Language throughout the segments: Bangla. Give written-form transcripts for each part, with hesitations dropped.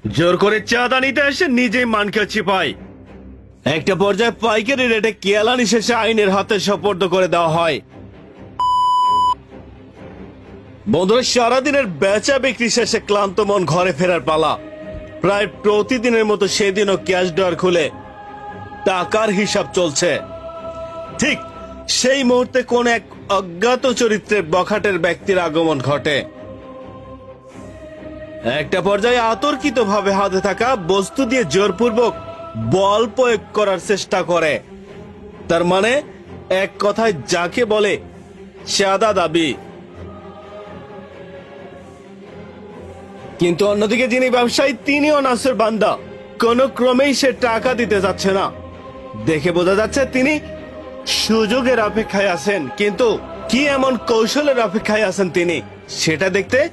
জোর করে চাঁদা নিতে এসে নিজেই মানকে চিপায়। একটা পর্যায়ে পাইকারি রেটে কেলানি শেষে আইনের হাতে সোপর্দ করে দেওয়া হয়। বন্ধুরা, সারাদিনের বেচা বিক্রি শেষে ক্লান্ত মন ঘরে ফেরার পালা। প্রায় প্রতিদিনের মতো সেদিনও ক্যাশ ড্রয়ার খুলে টাকার হিসাব চলছে। ঠিক সেই মুহূর্তে কোন এক অজ্ঞাত চরিত্রের বখাটের ব্যক্তির আগমন ঘটে। একটা পর্যায়ে আতর্কিত ভাবে হাতে থাকা বস্তু দিয়ে জোরপূর্বক বল প্রয়োগ করার চেষ্টা করে। তার মানে এক কথায় যাকে বলে চাঁদা দাবি। কিন্তু অন্যদিকে যিনি ব্যবসায়ী তিনিও নাসের বান্দা। কোন ক্রমেই সে টাকা দিতে যাচ্ছে না। দেখে বোঝা যাচ্ছে তিনি সুযোগের অপেক্ষায় আছেন। কিন্তু কি এমন কৌশলের অপেক্ষায় আছেন তিনি, সেটা দেখতে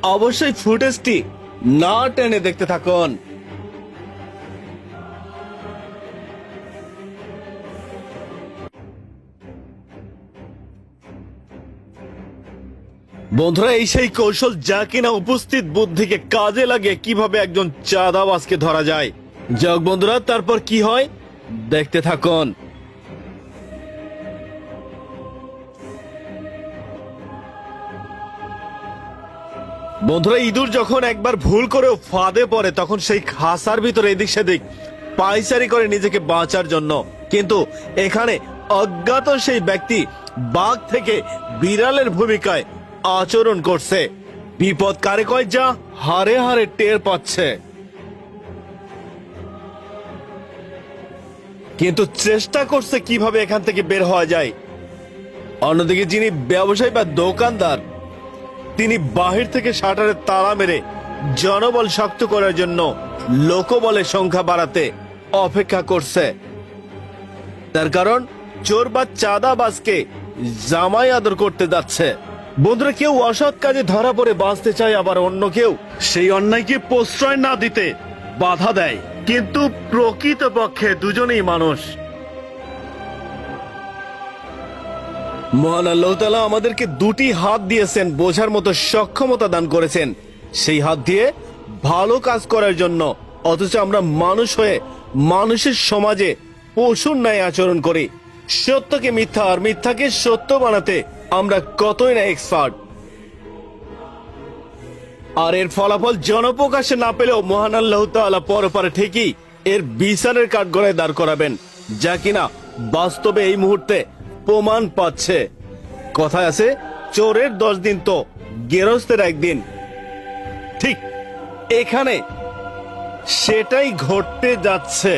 অবশ্যই ফুটেজটি না টেনে দেখতে থাকুন। বন্ধুরা, এই সেই কৌশল যা কিনা উপস্থিত বুদ্ধিকে কাজে লাগে কিভাবে একজন চাঁদাবাজকে ধরা যায়। যাক বন্ধুরা, তারপর কি হয় দেখতে থাকুন। বন্ধুরা, ইঁদুর যখন একবার ভুল করেও ফাঁদে পড়ে তখন সেই খাসার ভিতরে এদিক সেদিক পায়চারি করে নিজেকে বাঁচার জন্য। কিন্তু এখানে অজ্ঞাত সেই ব্যক্তি বাঘ থেকে বিড়ালের ভূমিকায় আচরণ করছে। বিপদ কারে কয় যা হারে হারে টের পাচ্ছে। কিন্তু চেষ্টা করছে কিভাবে এখান থেকে বের হওয়া যায়। অন্যদিকে যিনি ব্যবসায়ী বা দোকানদার, তিনি বাহির থেকে শাটারের তালা মেরে জনবল শক্ত করার জন্য লোকবলের সংখ্যা বাড়াতে অপেক্ষা করছে। তার কারণ চোর বা চাঁদাবাজকে জামাই আদর করতে যাচ্ছে। বন্ধুরা, কেউ অসৎ কাজে ধরা পড়ে বাঁচতে চায়, আবার অন্য কেউ সেই অন্যায়কে প্রশ্রয় না দিতে বাধা দেয়। কিন্তু প্রকৃতপক্ষে দুজনেই মানুষ। মহান আল্লাহ তাআলা আমাদেরকে দুটি হাত দিয়েছেন, বোঝার মতো সক্ষমতা দান করেছেন সেই হাত দিয়ে ভালো কাজ করার জন্য। অথচ আমরা মানুষ হয়ে মানুষের সমাজে পশুর ন্যায় আচরণ করি। সত্যকে মিথ্যা আর মিথ্যাকে সত্য বানাতে আমরা কতই না এক্সপার্ট। আর এর ফলাফল জনপ্রকাশে না পেলেও মহান আল্লাহ তাআলা পরপারে ঠিকই এর বিচারের কাঠগড়ায় দাঁড় করাবেন, যা কিনা বাস্তবে এই মুহূর্তে প্রমাণ পাচ্ছে। কথায় আছে, চোরের 10 দিন তো গেরস্তের একদিন। ঠিক এখানে সেটাই ঘটতে যাচ্ছে।